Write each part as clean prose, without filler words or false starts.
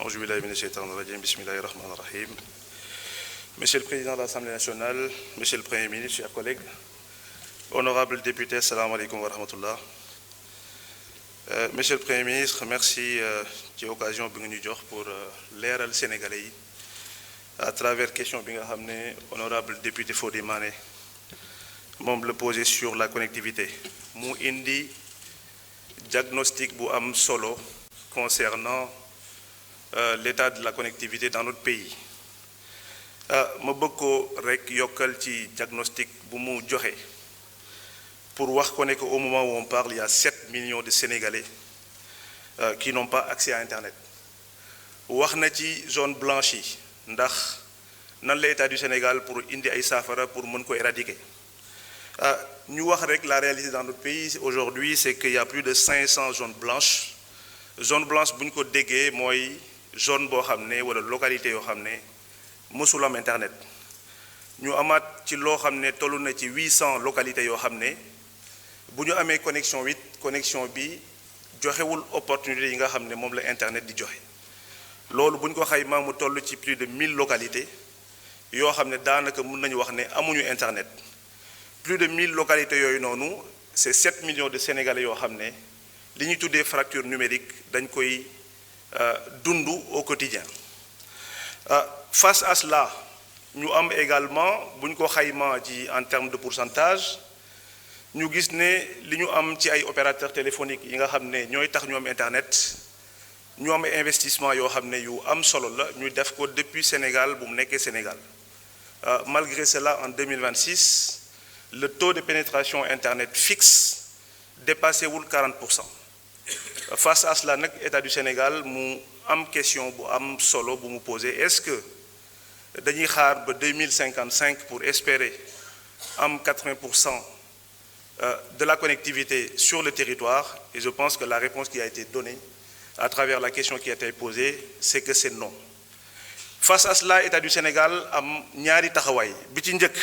Auzu billahi minash shaitanir rajim. Bismillahir rahmanir rahim. Monsieur le Président de l'Assemblée nationale, Monsieur le Premier ministre, chers collègues, honorables députés, salam alaikum wa rahmatullah. Monsieur le Premier ministre, merci ci occasion bi nga ñu jox pour leeral Sénégalais yi à travers question bi nga xam ne honorable député Fodé Mané moom la posé sur la connectivité mu indi diagnostic bu am solo concernant l'état de la connectivité dans notre pays ma bëgg ko rek yokkal ci diagnostic bu mu joxe pour wax ko ne que au moment où on parle il y a 7 millions de Sénégalais qui n'ont pas accès à Internet wax na ci zone blanche yi ndax nan la état du Sénégal pour indi ay saafara pour mën ko éradiquer ñu wax rek la réalité dans notre pays aujourd'hui c'est qu'il y a plus de 500 zones blanches zone blanche bu ñu ko déggee mooy zone boo xam ne wala localité yoo xam ne mësul am Internet ñu amaat ci loo xam ne tollu na ci 800 localités yoo xam ne bu ñu amee connexion bi joxewul opportunité yi nga xam ne moom la Internet di joxe loolu bu ñu ko xaymaa mu toll ci plus de 1000 localités yoo xam ne daanaka mën nañu wax ne amuñu Internet plus de 1000 localités yooyu noonu c'est 7 millions de Sénégalais yoo xam ne li ñuy tuddee fracture numérique dañ koy dund au quotidien face à cela ñu am également bu ñu ko xaymaa ci en termes de pourcentage ñu gis ne li ñu am ci ay opérateurs téléphoniques yi nga xam ne ñooy tax ñu am Internet ñu am investissement yoo xam ne yu am solo la ñu def ko depuis Sénégal bu mu nekkee Sénégal malgré cela en 2026 le taux de pénétration Internet fixe dépassé wul 40%. Face à cela nag état du Sénégal mu am question bu am solo bu mu posé est-ce que dañuy xaar ba 2055 pour espérer am 80% de la connectivité sur le territoire et je pense que la réponse qui a été donnée à travers la question qui a été posée c'est que c'est non. Face à cela état du Sénégal am ñaari taxawaay bi ci njëkk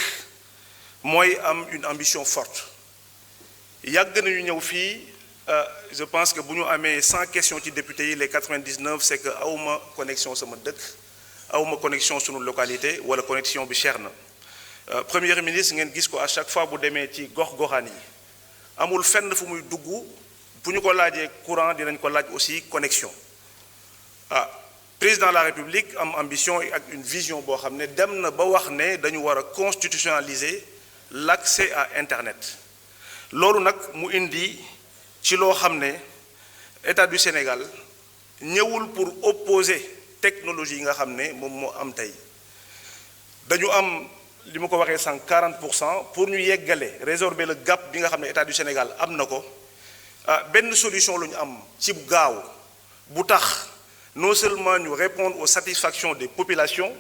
mooy am une ambition forte yàgg nañu ñëw fii je pense que bu ñu amee 100 questions ci députés yi les 99 c'est que awma connexion sama dëkk awma connexion sunu localité wala connexion bi cher na premier ministre ngeen gis ko à chaque fois bu demee ci gox-goxaan yi amul fenn fu muy dugg bu ñu ko laajee courant dinañ ko laaj aussi connexion président de la République am ambition ak une vision boo xam ne dem na ba wax ne dañu war a constitutionnaliser l'accès à Internet loolu nag mu indi ci loo xam ne état du Sénégal ñëwul pour opposer technologie yi nga xam ne moom moo am tey dañu am li ma ko waxee 40% pour ñu yeggale résorber le gap bi nga xam ne état du Sénégal am na ko benn solution lu ñu am ci gaaw bu tax non seulement ñu répondre aux satisfactions des populations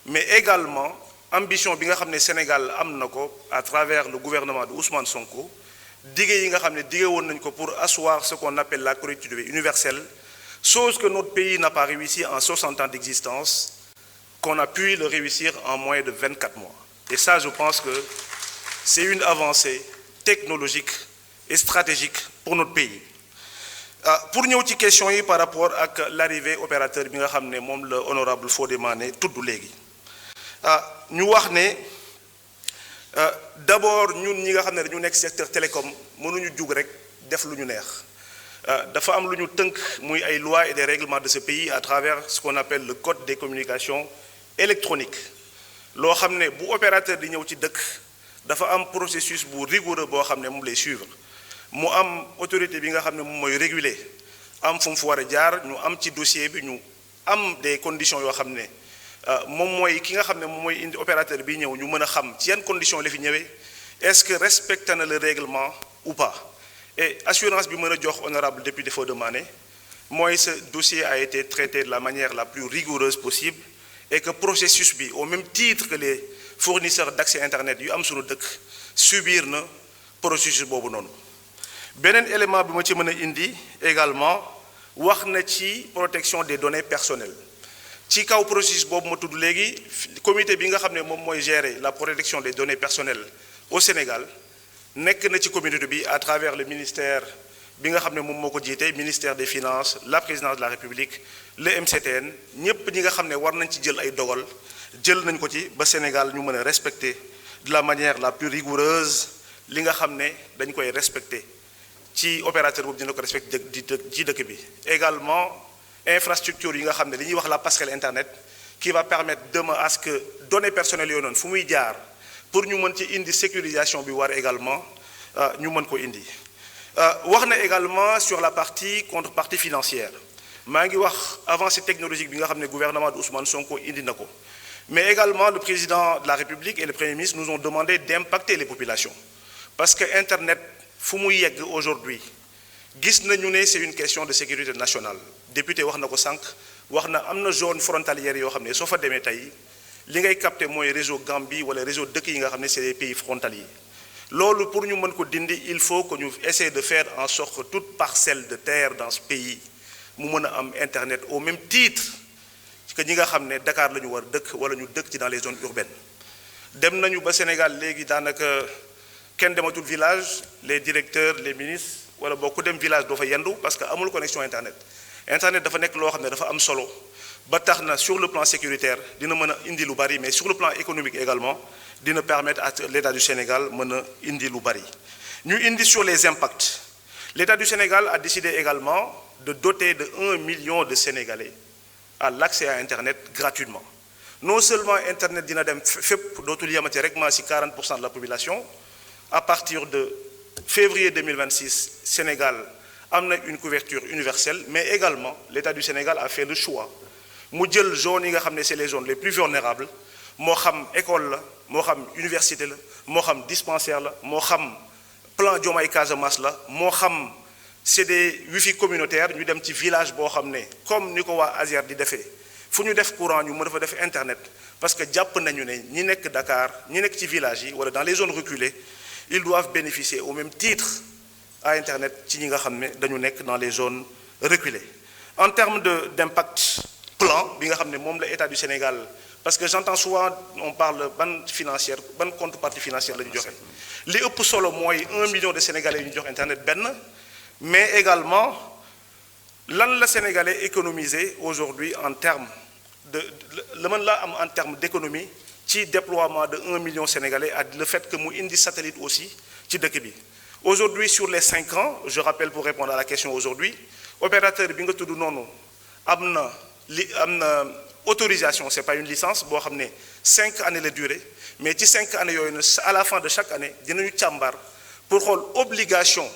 mais également ambition bi nga xam ne Sénégal am na ko à travers le gouvernement de Ousmane Sonko dige yi nga xam ne dige woon nañ ko pour asseoir ce qu'on appelle la connectivité universelle chose que notre pays n'a pas réussi en 60 ans d'existence qu'on a pu le réussir en moins de 24 mois et ça je pense que c'est une avancée technologique et stratégique pour notre pays pour ñëw ci question yi par rapport ak l'arrivée opérateur bi nga xam ne moom la honorable Fodé Mané tudd léegi ñu wax ne d'abord ñun ñi nga xam ne dañu nekk secteur télécom mënuñu jug rek def lu ñu neex dafa am lu ñu tënk muy ay lois et des règlements de ce pays à travers ce qu'on appelle le code des communications électroniques loo xam ne bu opérateur di ñëw ci dëkk dafa am processus bu rigoureux boo xam ne moom lay suivre mu am autorité bi nga xam ne moom mooy réguler am fu mu fu war a jaar ñu am ci dossier bi ñu am des conditions yoo xam ne moom mooy ki nga xam ne moom mooy indi opérateur bi ñëw ñu mën a xam ci yan conditions la fi ñëwee est-ce que respecte na le règlement ou pas et assurance bi mën a jox honorable député Fodé Mané mooy ce dossier a été traité de la manière la plus rigoureuse possible et que processus bi au même titre que les fournisseurs d'accès Internet yu am sunu dëkk subir na processus boobu noonu beneen élément bi ma ci mën a indi également wax na ci protection des données personnelles ci kaw processus boobu ma tudd léegi comité bi nga xam ne moom mooy gérer la protection des données personnelles au Sénégal nekk na ci communauté bi à travers le ministère bi nga xam ne moom moo ko jiite ministère des finances la présidence de la république le MCTN ñépp ñi nga xam ne war nañ ci jël ay dogal jël nañ ko ci ba Sénégal ñu mën a respecter de la manière la plus rigoureuse li nga xam ne dañ koy respecter ci opérateur boobu dina ko respecter ci dëkk bi. également infrastructure yi nga xam ne li ñuy wax la passerelle internet qui va permettre demain à ce que données personnelles yooyu noonu fu muy jaar pour ñu mën ci indi sécurisation bi war également ñu mën ko indi. wax na également sur la partie contrepartie financière maa ngi wax avancée technologique bi nga xam ne gouvernement de Ousmane Sonko indi na ko mais également le président de la République et le Premier ministre nous ont demandé d'impacter les populations parce que Internet fu muy yegg aujourd'hui gis nañu ne c'est une question de sécurité nationale député wax na ko sànq wax na am na zone frontalière yoo xam ne soo fa demee tey li ngay capter mooy réseau Gambie wala réseau dëkk yi nga xam ne c'est des pays frontaliers loolu pour ñu mën ko dindi il faut que ñu essayer de faire en sorte que toute parcelle de terre dans ce pays mu mën a am Internet au même titre que ñi nga xam ne Dakar la ñu war dëkk wala ñu dëkk ci dans les zones urbaines dem nañu ba Sénégal léegi daanaka kenn dematul village les directeurs les ministres wala boo ku dem village doo fa yendu parce que amul connexion Internet dafa nekk loo xam ne dafa am solo ba tax na sur le plan sécuritaire dina mën a indi lu bari mais sur le plan économique également dina permettre à l'État du Sénégal mën a indi lu bari ñu indi sur les impacts l'État du Sénégal a décidé également de doter de 1 million de Sénégalais à l'accès à Internet gratuitement non seulement Internet dina dem fépp dootul yamati rek ma ci 40% de la population à partir de février 2026 Sénégal am na une couverture universelle mais également l'État du Sénégal a fait le choix mu jël zones yi nga xam ne c'est les zones les plus vulnérables moo xam école la moo xam université la moo xam dispensaire la moo xam plan Diomaye Casamance la moo xam c'est des wifi communautaires ñu dem ci village boo xam ne comme ni ko waa ASER di defee fu ñu def courant ñu mën fa def Internet parce que jàpp nañu ne ñi nekk Dakar ñi nekk ci village yi wala dans les zones reculées ils doivent bénéficier au même titre à Internet ci ñi nga xam ne dañu nekk dans les zones reculées en termes d'impact plan bi nga xam ne moom la État du Sénégal parce que j'entends souvent on parle ban contrepartie financière la ñu joxe li ëpp solo mooy 1 million de Sénégalais yu ñu jox Internet benn mais également lan la Sénégalais économiser aujourd'hui en termes la mën laa am en termes d'économie ci déploiement de 1 million Sénégalais ak le fait que mu indi satellite aussi ci dëkk bi aujourd'hui sur les 5 ans je rappelle pour répondre à la question aujourd'hui opérateur bi nga tudd noonu am na autorisation c'est pas une licence boo xam ne 5 années la durée mais ci 5 années yooyu na à la fin de chaque année dinañu càmbar pour xool obligation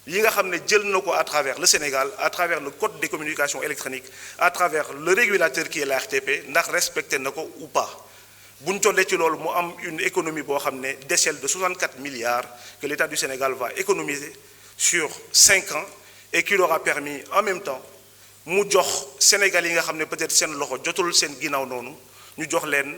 yi nga xam ne jël na ko à travers le Sénégal à travers le code des communications électroniques à travers le régulateur qui est la RTP ndax respecté na ko ou pas bu ñu tollee ci loolu mu am une économie boo xam ne d'échelle de 64 milliards que l'État du Sénégal va économiser sur 5 ans et qui leur a permis en même temps mu jox Sénégal yi nga xam ne peut-être seen loxo jotul seen ginnaaw noonu ñu jox leen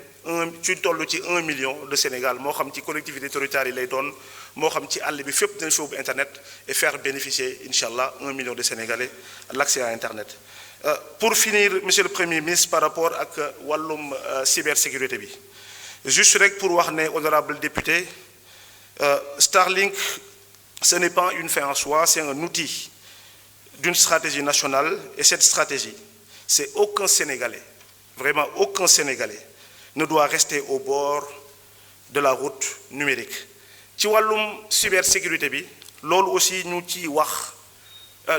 ci toll ci 1 million de Sénégal moo xam ci collectivité territoriale yi lay doon moo xam ci àll bi fépp dañ fi ubbi Internet et faire bénéficier incha allah 1 million de Sénégalais à l'accès à Internet. Pour finir monsieur le Premier ministre par rapport ak wàllum cybersécurité bi juste rek pour wax ne honorable député Starlink ce n'est pas une fin en soi c'est un outil d'une stratégie nationale et cette stratégie c'est aucun Sénégalais vraiment aucun Sénégalais ne doit rester au bord de la route numérique ci wàllum cybersécurité bi loolu aussi ñu ci wax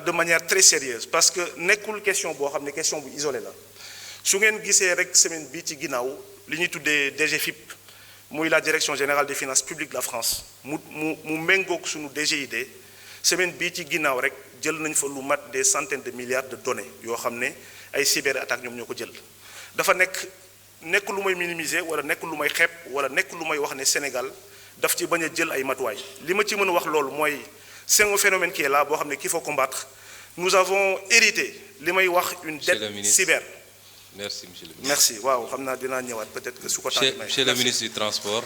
de manière très sérieuse parce que nekkul question boo xam ne question bu isolée la su ngeen gisee rek semaine bi ci ginnaaw li ñuy tuddee DGFIP muy la direction générale des finances publiques de la France mu méngoog suñu DGID semaine bii ci ginnaaw rek jël nañ fa lu mat des centaines de milliards de données yoo xam ne ay cyberattaques ñoom ñoo ko jël dafa nekk lu may minimiser wala nekk lu may xeeb wala nekk lu may wax ne Sénégal daf ci bañ a jël ay matuwaay li ma ci mën a wax loolu mooy c'est un phénomène qui est là boo xam ne qu'il faut combattre nous avons hérité li may wax une dette cyber. Merci monsieur le ministre. Merci waaw xam naa dinaa ñëwaat peut-être que su ko tànnee. Monsieur le ministre du transport.